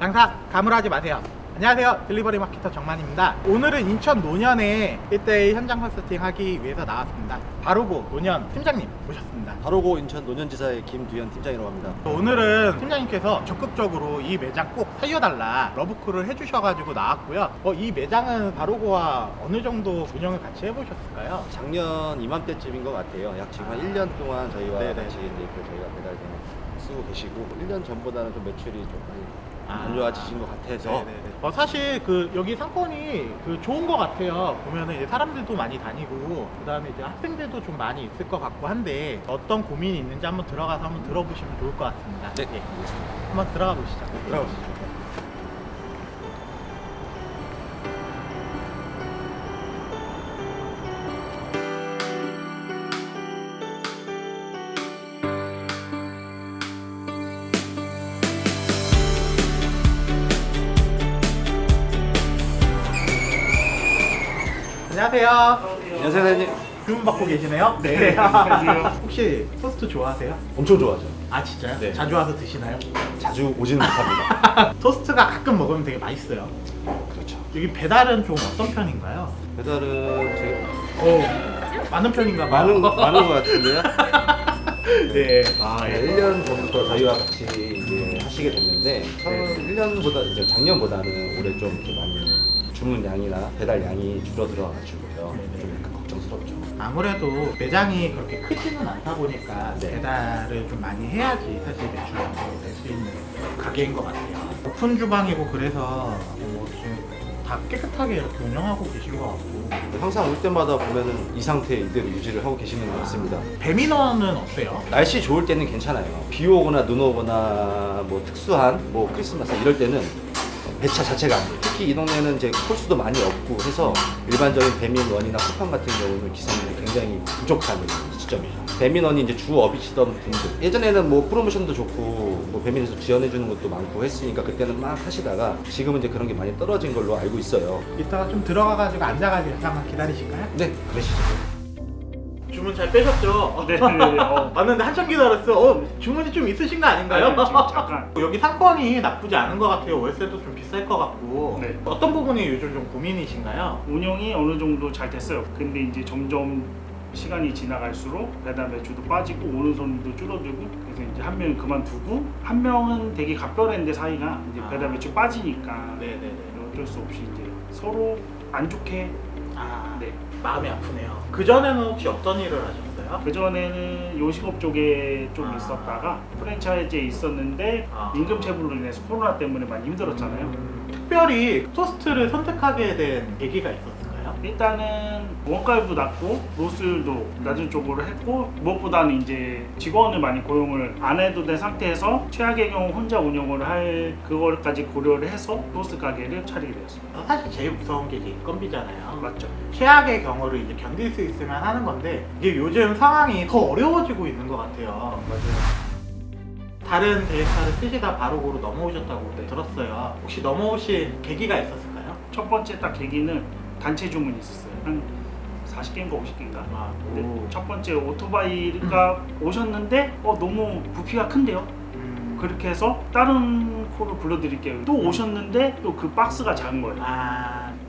장사 가물하지 마세요. 안녕하세요, 딜리버리 마케터 정만입니다. 오늘은 인천 노년에 1대1 현장 컨설팅 하기 위해서 나왔습니다. 바로고 노년 팀장님 모셨습니다. 바로고 인천 노년지사의 김두현 팀장이라고 합니다. 오늘은 팀장님께서 적극적으로 이 매장 꼭 살려달라 러브콜을 해주셔가지고 나왔고요. 이 매장은 바로고와 어느 정도 운영을 같이 해보셨을까요? 작년 이맘때쯤인 것 같아요. 약 지금 한 1년 동안 저희와 네네. 같이 이제 저희가 배달대행 쓰고 계시고 1년 전보다는 좀 매출이 좀 많이 안 좋아지신 것 같아서 네네네. 사실 여기 상권이 좋은 것 같아요. 보면은 이제 사람들도 많이 다니고 그다음에 이제 학생들도 좀 많이 있을 것 같고 한데 어떤 고민이 있는지 한번 들어가서 한번 들어보시면 좋을 것 같습니다. 네, 예. 알겠습니다. 한번 들어가 보시죠. 들어가 보시죠. 안녕하세요. 안녕하세요 사장님. 주문 받고 계시네요? 네, 안녕하세요. 혹시 토스트 좋아하세요? 엄청 좋아하죠. 아 진짜요? 네. 자주 와서 드시나요? 자주 오지는 못합니다. 토스트가 가끔 먹으면 되게 맛있어요. 그렇죠. 여기 배달은 좀 어떤 편인가요? 배달은 제가 많은 편인가 봐요. 많은 것 같은데요. 네. 아, 1년 전부터 저희와 같이 이제 하시게 됐는데 처음 1년보다 이제 작년보다는 올해 좀 이렇게 많이 주문량이나 배달량이 줄어들어가지고요. 네네. 좀 약간 걱정스럽죠. 아무래도 매장이 그렇게 크지는 않다 보니까 네. 배달을 좀 많이 해야지 사실 매출을 낼 수 있는 가게인 것 같아요. 오픈 주방이고 그래서 지금 다 깨끗하게 이렇게 운영하고 계신 것 같고. 항상 올 때마다 보면은 이 상태 이대로 유지를 하고 계시는 것 같습니다. 배민원은 어때요? 날씨 좋을 때는 괜찮아요. 비 오거나 눈 오거나 뭐 특수한 뭐 크리스마스 이럴 때는 배차 자체가 안 돼요. 특히 이 동네는 이제 콜수도 많이 없고 해서 일반적인 배민원이나 쿠팡 같은 경우는 기사님이 굉장히 부족한 시점이에요. 배민원이 이제 주업이시던 분들 예전에는 뭐 프로모션도 좋고 뭐 배민에서 지원해 주는 것도 많고 했으니까 그때는 막 하시다가 지금은 이제 그런 게 많이 떨어진 걸로 알고 있어요. 이따가 좀 들어가가지고 앉아가지고 잠깐 기다리실까요? 네, 그러시죠. 주문 잘 빼셨죠? 네, 왔는데 한참 기다렸어. 주문이 좀 있으신 거 아닌가요? 아니요, 지금 잠깐. 여기 상권이 나쁘지 않은 것 같아요. 월세도 좀 비쌀 것 같고. 네. 어떤 부분이 요즘 좀 고민이신가요? 운영이 어느 정도 잘 됐어요. 근데 이제 점점 시간이 지나갈수록 배달 매출도 빠지고 오는 손님도 줄어들고 그래서 이제 한 명은 그만두고 한 명은 되게 각별했는데 사이가 이제 배달 매출 빠지니까 네네네. 어쩔 수 없이 이제 서로 안 좋게 네. 마음이 아프네요. 그전에는 혹시 어떤 일을 하셨어요? 그전에는 요식업 쪽에 좀 아. 있었다가 프랜차이즈에 있었는데 아. 임금체불로 인해서 코로나 때문에 많이 힘들었잖아요. 특별히 토스트를 선택하게 된 계기가 있었을까요? 일단은 원가율도 낮고 로스율도 낮은 쪽으로 했고 무엇보다는 이제 직원을 많이 고용을 안 해도 된 상태에서 최악의 경우 혼자 운영을 할 그걸까지 고려를 해서 토스트 가게를 차리게 되었습니다. 사실 제일 무서운 게 이제 인건비잖아요. 맞죠? 최악의 경우를 이제 견딜 수 있으면 하는 건데 이게 요즘 상황이 더 어려워지고 있는 것 같아요. 맞아요. 다른 데이터를 쓰시다 바로고로 넘어오셨다고 들었어요. 혹시 넘어오신 계기가 있었을까요? 첫 번째 딱 계기는 단체 주문이 있었어요. 한 40개인가 50개인가. 오. 첫 번째 오토바이가 오셨는데 너무 부피가 큰데요. 그렇게 해서 다른 콜을 불러드릴게요. 또 오셨는데 또 그 박스가 작은 거예요.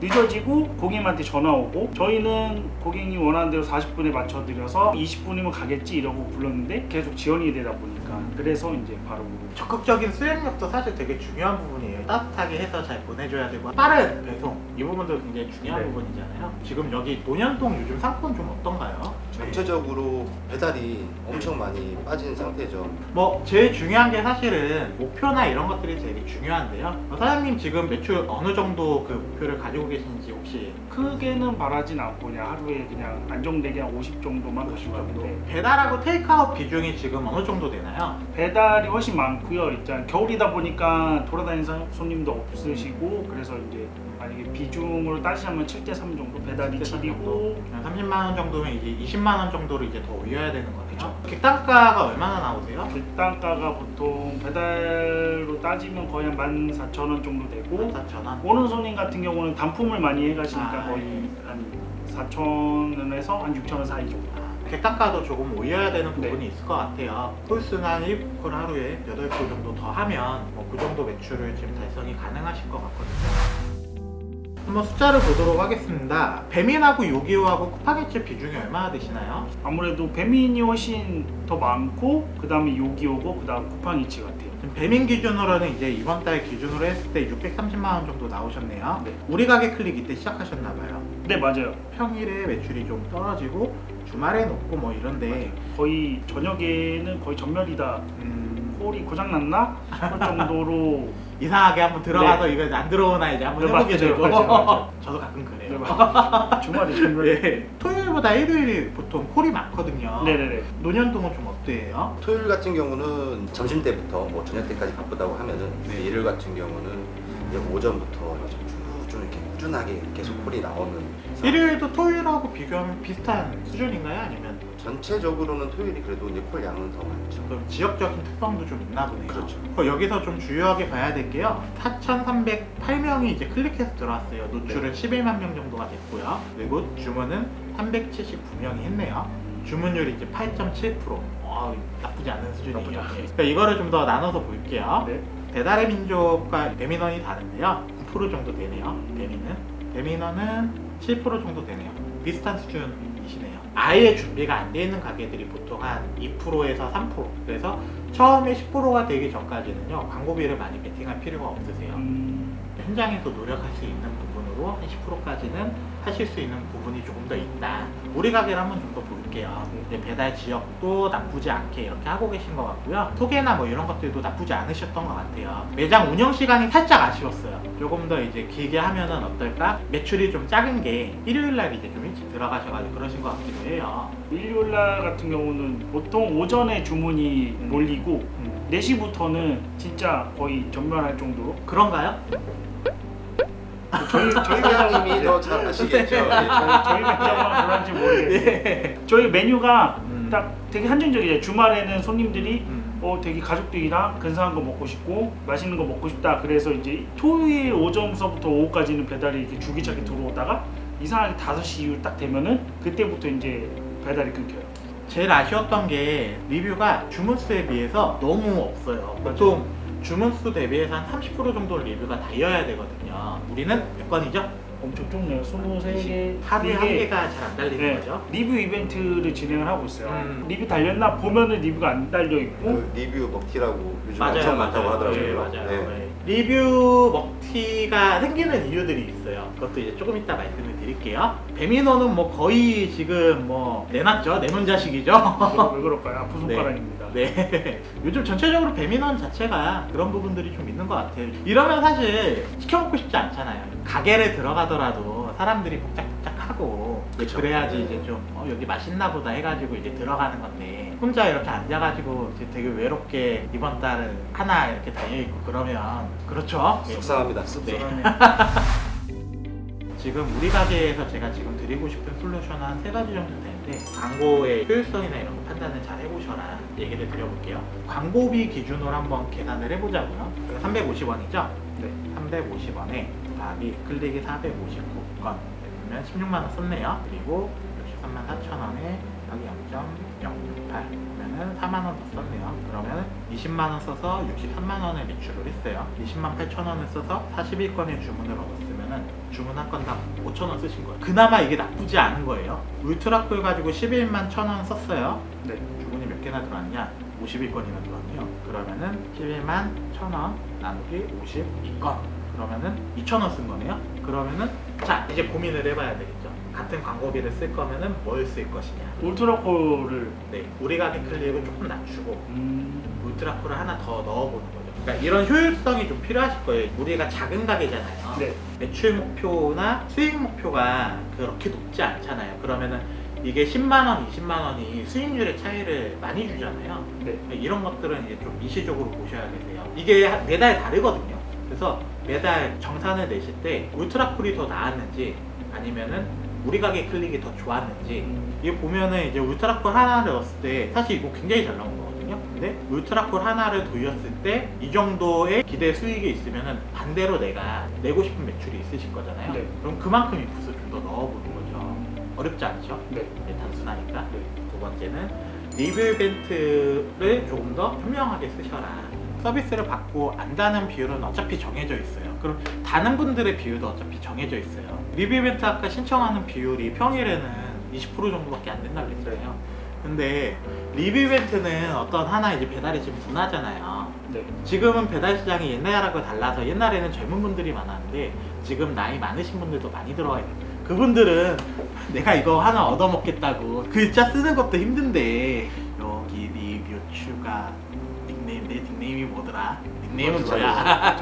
늦어지고 고객님한테 전화 오고 저희는 고객님이 원하는 대로 40분에 맞춰드려서 20분이면 가겠지 이러고 불렀는데 계속 지연이 되다 보니까 그래서 이제 바로 적극적인 수행력도 사실 되게 중요한 부분이에요. 따뜻하게 해서 잘 보내줘야 되고 빠른 배송 이 부분도 굉장히 중요한 네. 부분이잖아요. 지금 여기 논현동 요즘 상권 좀 어떤가요? 전체적으로 배달이 엄청 많이 빠진 상태죠. 제일 중요한 게 사실은 목표나 이런 것들이 되게 중요한데요. 사장님 지금 매출 어느 정도 그 목표를 가지고 계신지 혹시 크게는 바라진 않고 그냥 하루에 그냥 안정되게 한 50 정도만 50 정도. 배달하고 테이크아웃 비중이 지금 어느 정도 되나요? 배달이 훨씬 많고요. 일단 겨울이다 보니까 돌아다니는 손님도 없으시고 그래서 이제 만약에 비중으로 따지자면 7대 3 정도 배달이 7이고 30만 원 정도면 이제 20만 원 정도로 이제 더 올려야 되는 거죠. 객단가가 얼마나 나오세요? 객단가가 보통 배달로 따지면 거의 한 14,000원 정도 되고 14,000원. 오는 손님 같은 경우는 단품을 많이 해가시니까 아, 거의 한 4,000원에서 한 6,000원 사이 정도. 객단가도 조금 올려야 되는 부분이 네. 있을 것 같아요. 홀수는 한 1콜 하루에 8콜 정도 더 하면 뭐 그 정도 매출을 지금 달성이 가능하실 것 같거든요. 한번 숫자를 보도록 하겠습니다. 배민하고 요기요하고 쿠팡이츠 비중이 얼마나 되시나요? 아무래도 배민이 훨씬 더 많고 그 다음에 요기요고 그 다음 쿠팡이츠 같아요. 지금 배민 기준으로는 이제 이번 달 기준으로 했을 때 630만 원 정도 나오셨네요. 네. 우리 가게 클릭 이때 시작하셨나 봐요. 네 맞아요. 평일에 매출이 좀 떨어지고 주말에 높고 뭐 이런데 거의 저녁에는 거의 전멸이다. 콜이 고장났나 싶을 정도로 이상하게 한번 들어가서 네. 이거 안 들어오나 이제 한번 네, 해보게 맞아요, 되고 맞아요. 저도 가끔 그래요. 네, 맞아요. 주말에 전멸. 네. 토요일보다 일요일이 보통 콜이 많거든요. 네네네. 노년동은 좀 어때요? 토요일 같은 경우는 점심 때부터 뭐 저녁 때까지 바쁘다고 하면은 일요일 같은 경우는 이제 오전부터 이제 쭉 이렇게 꾸준하게 계속 콜이 나오는 상황. 일요일도 토요일하고 비교하면 비슷한 수준인가요? 아니면 전체적으로는 토요일이 그래도 이제 콜 양은 더 많죠. 그럼 지역적인 특성도 좀 있나 보네요. 그렇죠. 여기서 좀 주요하게 봐야 될 게요. 4,308명이 이제 클릭해서 들어왔어요. 노출은 11만 명 정도가 됐고요. 그리고 주문은 379명이 했네요. 주문율이 이제 8.7%. 나쁘지 않은 수준이에요. 그러니까 이거를 좀 더 나눠서 볼게요. 네. 배달의 민족과 배민원이 다른데요. 9% 정도 되네요. 배민원은 7% 정도 되네요. 비슷한 수준이시네요. 아예 준비가 안 돼 있는 가게들이 보통 한 2%에서 3%. 그래서 처음에 10%가 되기 전까지는요, 광고비를 많이 베팅할 필요가 없으세요. 현장에서 노력할 수 있는 부분으로 한 10%까지는 하실 수 있는 부분이 조금 더 있다. 우리 가게를 한번 좀 더 볼게요. 이제 배달 지역도 나쁘지 않게 이렇게 하고 계신 것 같고요. 소개나 뭐 이런 것들도 나쁘지 않으셨던 것 같아요. 매장 운영 시간이 살짝 아쉬웠어요. 조금 더 이제 길게 하면은 어떨까? 매출이 좀 작은 게 일요일 날 이제 좀 일찍 들어가셔가지고 그러신 것 같기도 해요. 일요일 날 같은 경우는 보통 오전에 주문이 몰리고 4시부터는 진짜 거의 전멸할 정도로 그런가요? 저희 사장님이 더 잘 아시겠죠. 저희 매장은 그런지 모르겠는데 저희 메뉴가 딱 되게 한정적이에요. 주말에는 손님들이 되게 가족들이랑 근사한 거 먹고 싶고 맛있는 거 먹고 싶다. 그래서 이제 토요일 오전서부터 오후까지는 배달이 이렇게 줄기차게 들어오다가 이상하게 5시 이후 딱 되면은 그때부터 이제 배달이 끊겨요. 제일 아쉬웠던 게 리뷰가 주문수에 비해서 너무 없어요. 보통 주문수 대비해서 한 30% 정도 리뷰가 달려야 되거든요. 우리는 몇 건이죠? 엄청 좁네요. 23개. 하루에 한 개가 잘 안 달리는 네, 거죠. 리뷰 이벤트를 진행을 하고 있어요. 리뷰 달렸나 보면은 리뷰가 안 달려 있고 그 리뷰 먹튀라고 요즘 엄청 많다고 하더라고요. 네, 맞아요. 네. 네. 리뷰 먹튀가 생기는 이유들이 있어요. 그것도 이제 조금 이따 말씀을 드릴게요. 배민호는 뭐 거의 지금 뭐 내놨죠. 내놓은 자식이죠. 왜 그럴까요? 아픈 손가락입니다. 네. 요즘 전체적으로 배민원 자체가 그런 부분들이 좀 있는 것 같아요. 이러면 사실 시켜 먹고 싶지 않잖아요. 가게를 들어가더라도 사람들이 복작복작하고 그쵸. 그래야지 이제 좀 여기 맛있나 보다 해가지고 이제 들어가는 건데 혼자 이렇게 앉아가지고 이제 되게 외롭게 이번 달은 하나 이렇게 달려있고 그러면 그렇죠. 속상합니다. 씁쓸하네. 지금 우리 가게에서 제가 지금 드리고 싶은 솔루션은 한 3가지 정도 되는데 광고의 효율성이나 이런 거 판단을 잘 해보셔라 얘기를 드려볼게요. 광고비 기준으로 한번 계산을 해보자고요. 350원이죠? 네. 350원에 곱하기 클릭이 459건 그러면 16만원 썼네요. 그리고 64,4,000원에 여기 0.068 그러면은 4만원 더 썼네요. 그러면 20만원 써서 63만원의 매출을 했어요. 208,000원을 써서 41건의 주문을 얻었으면은 주문 한 건당 5,000원 쓰신 거예요. 그나마 이게 나쁘지 않은 거예요. 울트라콜 가지고 11만 1,000원 썼어요. 네. 주문이 몇 개나 들어왔냐? 51건이나 들어왔네요. 그러면은 11만 1,000원 나누기 52건 그러면은 2,000원 쓴 거네요. 그러면은 자 이제 고민을 해봐야 되겠죠. 같은 광고비를 쓸 거면은 뭘 쓸 것이냐. 울트라콜을 네, 우리 가게 클릭을 조금 낮추고 울트라콜을 하나 더 넣어보는 거죠. 그러니까 이런 효율성이 좀 필요하실 거예요. 우리가 작은 가게잖아요. 네. 매출 목표나 수익 목표가 그렇게 높지 않잖아요. 그러면은 이게 10만원, 20만원이 수익률의 차이를 많이 주잖아요. 네. 이런 것들은 이제 좀 미시적으로 보셔야 되세요. 이게 매달 다르거든요. 그래서 매달 정산을 내실 때 울트라콜이 더 나았는지 아니면은 우리 가게 클릭이 더 좋았는지 이거 보면은 이제 울트라콜 하나를 넣었을 때 사실 이거 굉장히 잘 나온 거거든요. 근데 울트라콜 하나를 돌렸을 때 이 정도의 기대 수익이 있으면은 반대로 내가 내고 싶은 매출이 있으실 거잖아요. 네. 그럼 그만큼 인풋을 좀 더 넣어보는 거죠. 어렵지 않죠? 네. 단순하니까. 네. 두 번째는 리뷰 이벤트를 조금 더 현명하게 쓰셔라. 서비스를 받고 안 다는 비율은 어차피 정해져 있어요. 그럼 다는 분들의 비율도 어차피 정해져 있어요. 리뷰 이벤트 아까 신청하는 비율이 평일에는 20% 정도밖에 안 된다고 그랬잖아요. 근데 리뷰 이벤트는 어떤 하나 이제 배달이 지금 둔하잖아요. 네. 지금은 배달 시장이 옛날하고 달라서 옛날에는 젊은 분들이 많았는데 지금 나이 많으신 분들도 많이 들어와요. 그분들은 내가 이거 하나 얻어먹겠다고 글자 쓰는 것도 힘든데 여기 리뷰 추가 닉네임, 내 닉네임이 뭐더라? 닉네임은 뭐야?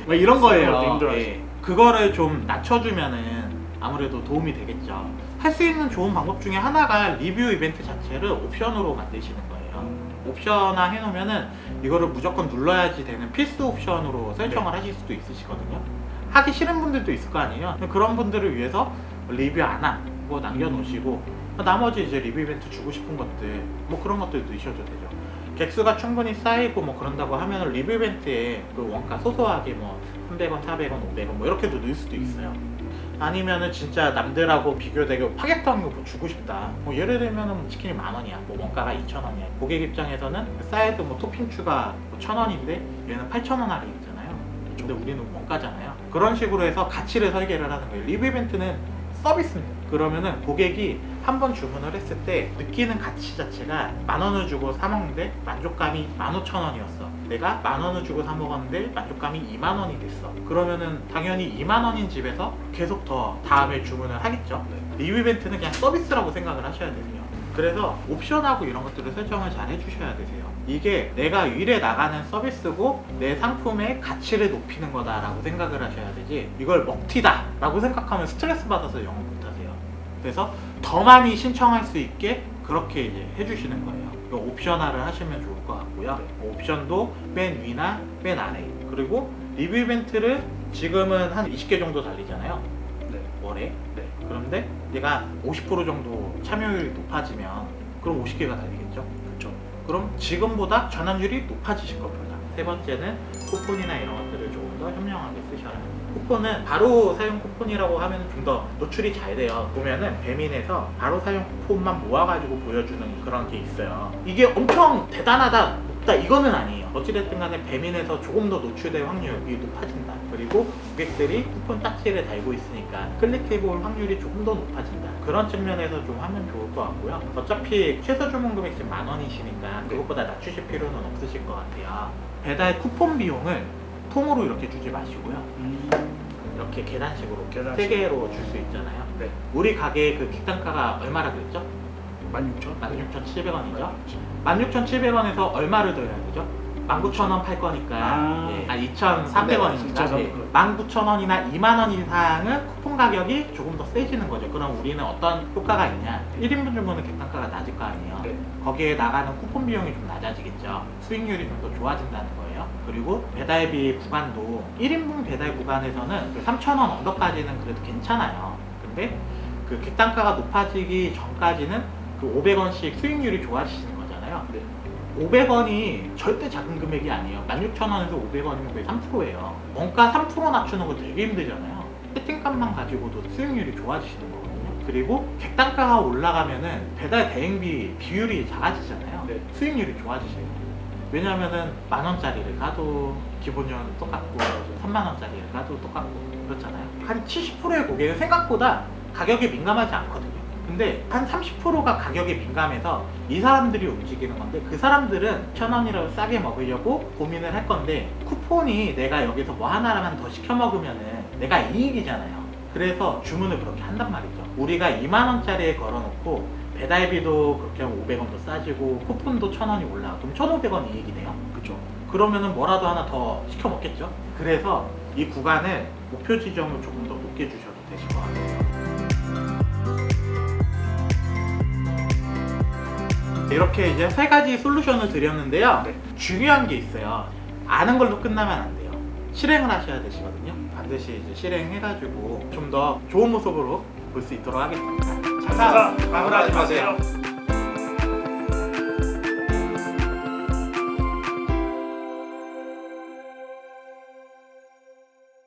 뭐 이런 거예요. 예. 그거를 좀 낮춰주면은 아무래도 도움이 되겠죠. 할 수 있는 좋은 방법 중에 하나가 리뷰 이벤트 자체를 옵션으로 만드시는 거예요. 옵션화 해놓으면은 이거를 무조건 눌러야지 되는 필수 옵션으로 설정을 하실 수도 있으시거든요. 하기 싫은 분들도 있을 거 아니에요. 그런 분들을 위해서 리뷰 안 하고 남겨놓으시고 나머지 이제 리뷰 이벤트 주고 싶은 것들 뭐 그런 것들 넣으셔도 되죠. 객수가 충분히 쌓이고 뭐 그런다고 하면 리뷰 이벤트에 그 원가 소소하게 뭐 300원, 400원, 500원 뭐 이렇게도 넣을 수도 있어요. 아니면은 진짜 남들하고 비교되게 파격적인 거 뭐 주고 싶다. 뭐 예를 들면은 치킨이 10,000원이야. 뭐 원가가 2,000원이야. 고객 입장에서는 사이드 뭐 토핑 추가 뭐 1,000원인데 얘는 8,000원 할인이잖아요. 근데 우리는 원가잖아요. 그런 식으로 해서 가치를 설계를 하는 거예요. 리뷰 이벤트는 서비스입니다. 그러면은 고객이 한 번 주문을 했을 때 느끼는 가치 자체가 10,000원을 주고 사 먹는데 만족감이 15,000원이었어. 내가 10,000원을 주고 사 먹었는데 만족감이 20,000원이 됐어. 그러면은 당연히 20,000원인 집에서 계속 더 다음에 주문을 하겠죠. 리뷰 이벤트는 그냥 서비스라고 생각을 하셔야 되세요. 그래서 옵션하고 이런 것들을 설정을 잘 해주셔야 되세요. 이게 내가 위에 나가는 서비스고 내 상품의 가치를 높이는 거다라고 생각을 하셔야 되지 이걸 먹튀다 라고 생각하면 스트레스 받아서 영업 못하세요. 그래서 더 많이 신청할 수 있게 그렇게 이제 해주시는 거예요. 이거 옵션화를 하시면 좋을 것 같고요. 옵션도 맨 위나 맨 아래. 그리고 리뷰 이벤트를 지금은 한 20개 정도 달리잖아요. 네. 월에. 네. 그런데 얘가 50% 정도 참여율이 높아지면 그럼 50개가 달리겠죠? 그렇죠. 그럼 지금보다 전환율이 높아지실 겁니다. 세 번째는 쿠폰이나 이런 것들을 조금 더 현명하게 쓰셔라. 쿠폰은 바로 사용 쿠폰이라고 하면 좀 더 노출이 잘 돼요. 보면은 배민에서 바로 사용 쿠폰만 모아가지고 보여주는 그런 게 있어요. 이게 엄청 대단하다, 높다 이거는 아니에요. 어찌됐든 간에 배민에서 조금 더 노출될 확률이 높아진다. 그리고 고객들이 쿠폰 딱지를 달고 있으니까 클릭해볼 확률이 조금 더 높아진다. 그런 측면에서 좀 하면 좋을 것 같고요. 어차피 최소 주문 금액이 지금 10,000원이시니까 그것보다 낮추실 필요는 없으실 것 같아요. 배달 쿠폰 비용을 통으로 이렇게 주지 마시고요. 이렇게 계단식으로 3개로 줄 수 있잖아요. 네. 우리 가게의 그 객단가가 얼마라 그랬죠? 16,000? 16,700원이죠. 16,700원에서 얼마를 드려야 되죠? 19,000원 팔 거니까 2,300원이니까 19,000원이나 20,000원 이상은 쿠폰 가격이 조금 더 세지는 거죠. 그럼 우리는 어떤 효과가 있냐? 1인분 주문은 객단가가 낮을 거 아니에요. 네. 거기에 나가는 쿠폰 비용이 좀 낮아지겠죠. 수익률이 좀 더 좋아진다는 거예요. 그리고 배달비 구간도 1인분 배달 구간에서는 3,000원 언더까지는 그래도 괜찮아요. 근데 그 객단가가 높아지기 전까지는 그 500원씩 수익률이 좋아지시는 거잖아요. 네. 500원이 절대 작은 금액이 아니에요. 16,000원에서 500원이면 거의 3%예요. 원가 3% 낮추는 거 되게 힘들잖아요. 세팅값만 가지고도 수익률이 좋아지시는 거거든요. 그리고 객단가가 올라가면은 배달 대행비 비율이 작아지잖아요. 네. 수익률이 좋아지셔요. 왜냐면은 10,000원짜리를 가도 기본료는 똑같고 30,000원짜리를 가도 똑같고 그렇잖아요. 한 70%의 고객은 생각보다 가격에 민감하지 않거든요. 근데 한 30%가 가격에 민감해서 이 사람들이 움직이는 건데 그 사람들은 1,000원이라도 싸게 먹으려고 고민을 할 건데 쿠폰이 내가 여기서 뭐 하나만 더 시켜 먹으면은 내가 이익이잖아요. 그래서 주문을 그렇게 한단 말이죠. 우리가 20,000원짜리에 걸어놓고 배달비도 그렇게 하면 500원도 싸지고 쿠폰도 1,000원이 올라가. 그럼 1,500원 이익이네요. 그렇죠. 그러면은 뭐라도 하나 더 시켜 먹겠죠. 그래서 이 구간을 목표 지점을 조금 더 높게 주셔도 되실 것 같아요. 이렇게 이제 3가지 솔루션을 드렸는데요. 네. 중요한 게 있어요. 아는 걸로 끝나면 안 돼요. 실행을 하셔야 되시거든요. 반드시 이제 실행해가지고 좀 더 좋은 모습으로 볼 수 있도록 하겠습니다. 장사 마무리하지 마세요.